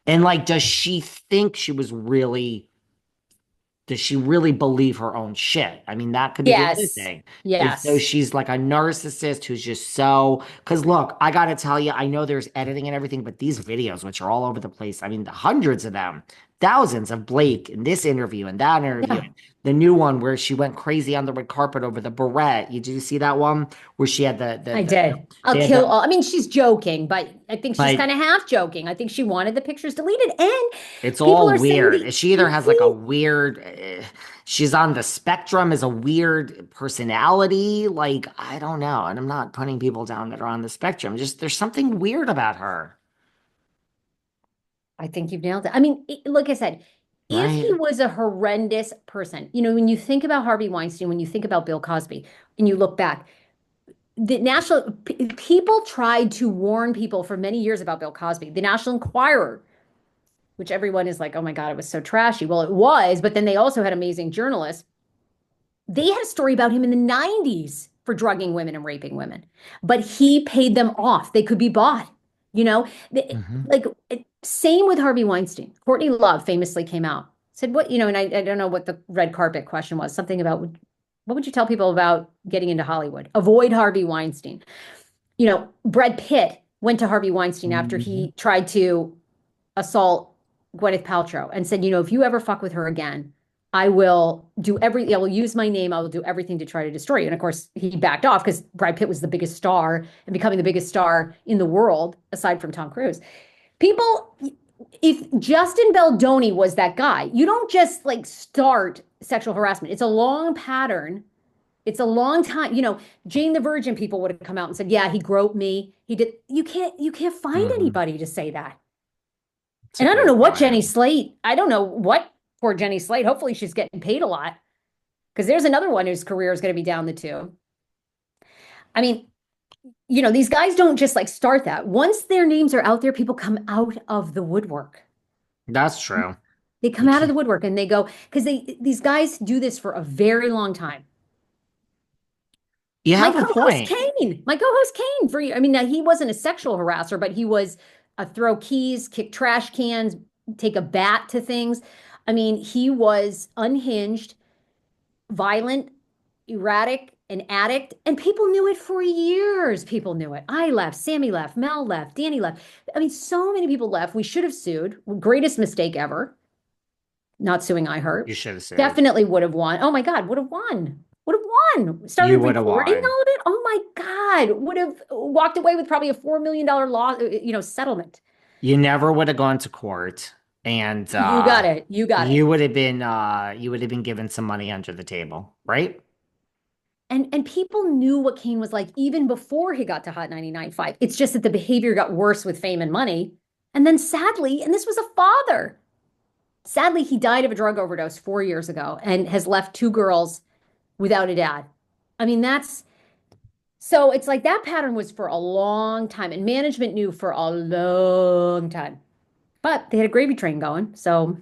And like, does she really believe her own shit? I mean, that could be the other Yes. thing. Is so Yes. she's like a narcissist who's just so, because look, I gotta tell you, I know there's editing and everything, but these videos, which are all over the place, I mean, hundreds of them, thousands of Blake in this interview and that interview, Yeah. the new one where she went crazy on the red carpet over the beret. Did you see that one where she had I did. I'll they had kill the all. I mean, she's joking, but I think she's but kind of half joking. I think she wanted the pictures deleted. And it's people all are saying weird. She either has like a the weird, she's on the spectrum as a weird personality. Like, I don't know. And I'm not putting people down that are on the spectrum. Just there's something weird about her, I think you've nailed it. I mean, like I said, if he right? was a horrendous person, when you think about Harvey Weinstein, when you think about Bill Cosby, and you look back, the people tried to warn people for many years about Bill Cosby. The National Enquirer, which everyone is like, oh my God, it was so trashy. Well, it was, but then they also had amazing journalists. They had a story about him in the 90s for drugging women and raping women, but he paid them off. They could be bought, you know? Hmm. Like, same with Harvey Weinstein. Courtney Love famously came out, said, what, and I don't know what the red carpet question was, something about what would you tell people about getting into Hollywood? Avoid Harvey Weinstein. Brad Pitt went to Harvey Weinstein after Hmm. he tried to assault Gwyneth Paltrow and said, if you ever fuck with her again, I will I will use my name. I will do everything to try to destroy you. And of course, he backed off because Brad Pitt was the biggest star and becoming the biggest star in the world, aside from Tom Cruise. People, if Justin Baldoni was that guy, you don't just like start sexual harassment. It's a long pattern. It's a long time. Jane the Virgin people would have come out and said, yeah, he groped me. He did. You can't find Hmm. anybody to say that. It's a And I don't good know what point. Jenny Slate, I don't know what poor Jenny Slate. Hopefully she's getting paid a lot because there's another one whose career is going to be down the tube. I mean, these guys don't just like start that. Once their names are out there, people come out of the woodwork. That's true. They You come out of the can't. woodwork and they go, because these guys do this for a very long time. You My have a co-host point. Kane, my co-host Kane, I mean, now, he wasn't a sexual harasser, but he was a throw keys, kick trash cans, take a bat to things. I mean, he was unhinged, violent, erratic, an addict, and people knew it for years. People knew it. I left, Sammy left, Mel left, Danny left. I mean, so many people left. We should have sued. Greatest mistake ever. Not suing iHeart. You should have said Definitely would have won. Oh my God, would have won. Would have won. you Started would have recording won. all of it. Oh my God, would have walked away with probably a $4 million law, settlement. You never would have gone to court, and You got it. You got it. you would have been given some money under the table, right? And people knew what Kane was like even before he got to Hot 99.5. It's just that the behavior got worse with fame and money. And then sadly, and this was a father. Sadly, he died of a drug overdose 4 years ago and has left two girls without a dad. I mean, so it's like that pattern was for a long time, and management knew for a long time. But they had a gravy train going. So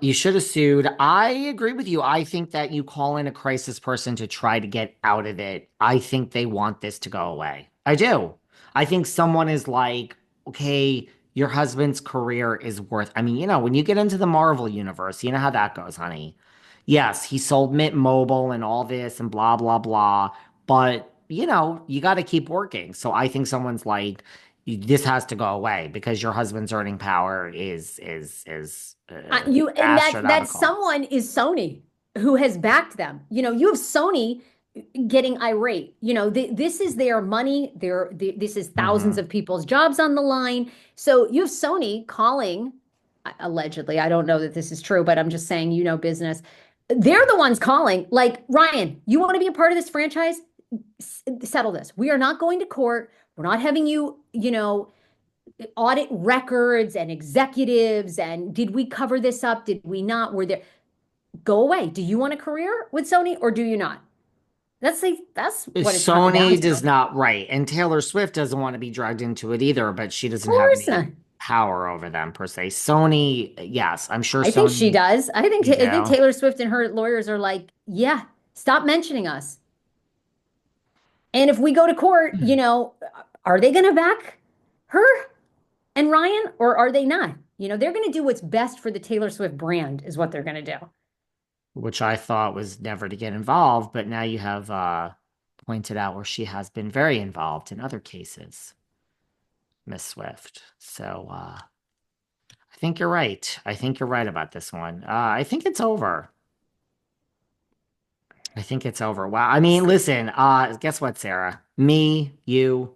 You should have sued. I agree with you. I think that you call in a crisis person to try to get out of it. I think they want this to go away. I do. I think someone is like, okay, your husband's career is worth. I mean, when you get into the Marvel universe, you know how that goes, honey. Yes, he sold Mint Mobile and all this and blah, blah, blah. But, you got to keep working. So I think someone's like, this has to go away because your husband's earning power is you and that astronomical. someone is Sony who has backed them. You have Sony getting irate. This is their money. This is thousands Hmm. of people's jobs on the line. So you have Sony calling, allegedly. I don't know that this is true, but I'm just saying, business. They're the ones calling, like, Ryan, you want to be a part of this franchise? Settle this. We are not going to court. We're not having you, audit records and executives. And did we cover this up? Did we not? Were there? Go away. Do you want a career with Sony or do you not? That's what it's coming down Sony to. does not, right. And Taylor Swift doesn't want to be dragged into it either, but she Of doesn't have course any not. power over them per se. Sony, yes, I'm sure I think she Sony, does. you I think do. Taylor Swift and her lawyers are like, yeah, stop mentioning us. And if we go to court, are they going to back her? and Ryan, or are they not? They're going to do what's best for the Taylor Swift brand, is what they're going to do. which I thought was never to get involved, but now you have pointed out where she has been very involved in other cases, Miss Swift. So I think you're right. I think you're right about this one. I think it's over. I think it's over. Wow. I mean, listen, guess what, Sarah? Me, you,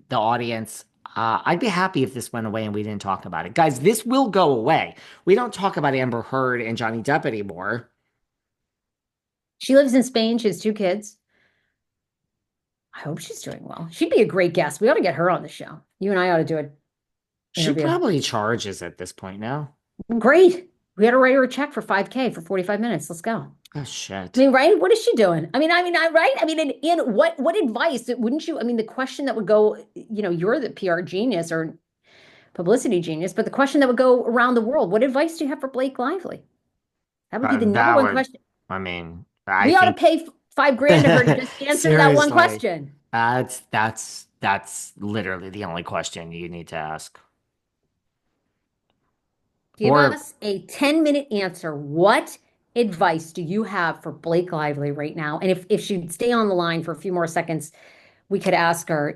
the audience, I'd be happy if this went away and we didn't talk about it. Guys, this will go away. We don't talk about Amber Heard and Johnny Depp anymore. She lives in Spain. She has 2 kids. I hope she's doing well. She'd be a great guest. We ought to get her on the show. You and I ought to do an She interview. probably charges at this point now. Great. We got to write her a check for 5K for 45 minutes. Let's go. Oh, I shit. mean, right? What is she doing? Right? I mean, in what advice wouldn't you? I mean, the question that would go, you're the PR genius or publicity genius, but the question that would go around the world, what advice do you have for Blake Lively? That would be the number That one would, question. I mean, I We ought to think pay 5 grand to her to just answer that one seriously, question. that's literally the only question you need to ask. Give Or us a 10-minute answer. What advice do you have for Blake Lively right now? And if she'd stay on the line for a few more seconds, we could ask her,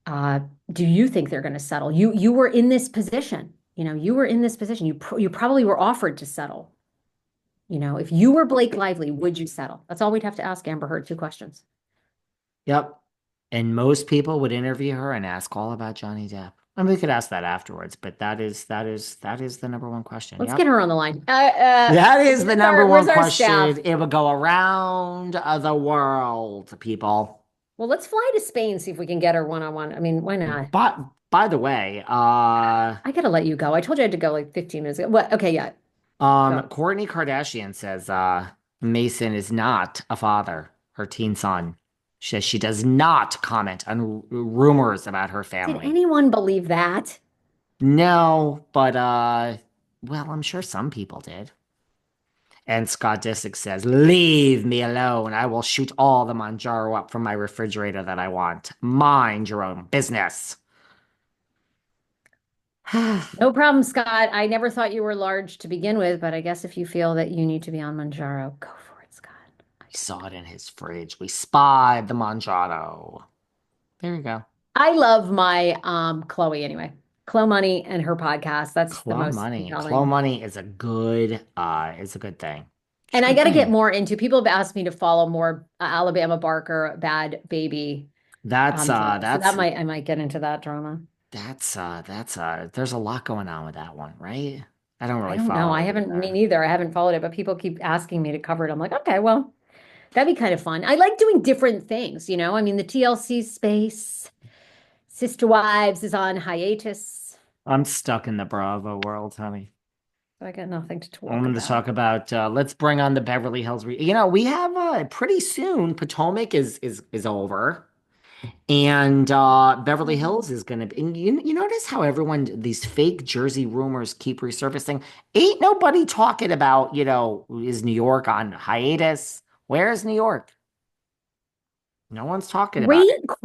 uh, do you think they're going to settle? You were in this position. You were in this position. You probably were offered to settle. If you were Blake Lively, would you settle? That's all we'd have to ask Amber Heard, 2 questions. yep. And most people would interview her and ask all about Johnny Depp. And we could ask that afterwards, but that is the number one question. Let's get Yep. her on the line. That is the number Where's one our staff? question. It would go around the world, people. Well, let's fly to Spain, see if we can get her one-on-one. I mean, why not? But by the way, I gotta let you go. I told you I had to go like 15 minutes ago. What? Okay, yeah. Go. Kourtney Kardashian says Mason is not a father, her teen son. She says she does not comment on rumors about her Did family. anyone believe that? No, but well, I'm sure some people did. And Scott Disick says, "Leave me alone. I will shoot all the Manjaro up from my refrigerator that I want. Mind your own business." No problem, Scott. I never thought you were large to begin with, but I guess if you feel that you need to be on Manjaro, go for it, Scott. We saw it in his fridge. We spied the Manjaro. There you go. I love my Chloe anyway. Chloe Money and her podcast. That's the Clo most money. Clo compelling. money is a good thing. It's a And I good got to get thing. more into people have asked me to follow more Alabama Barker, Bad Baby That's drama. So I might get into that drama. there's a lot going on with that one, right? I don't I really don't know. follow I it haven't, me either. neither. I haven't followed it, but people keep asking me to cover it. I'm like, okay, well, that'd be kind of fun. I like doing different things. I mean, the TLC space, Sister Wives is on hiatus. I'm stuck in the Bravo world, honey. So I got nothing to I'm talk going to about. talk about let's bring on the Beverly Hills. We have pretty soon Potomac is over. And Beverly Oh. Hills is going to be. And you notice how everyone, these fake Jersey rumors keep resurfacing? Ain't nobody talking about, is New York on hiatus? Where is New York? No one's talking about it. Great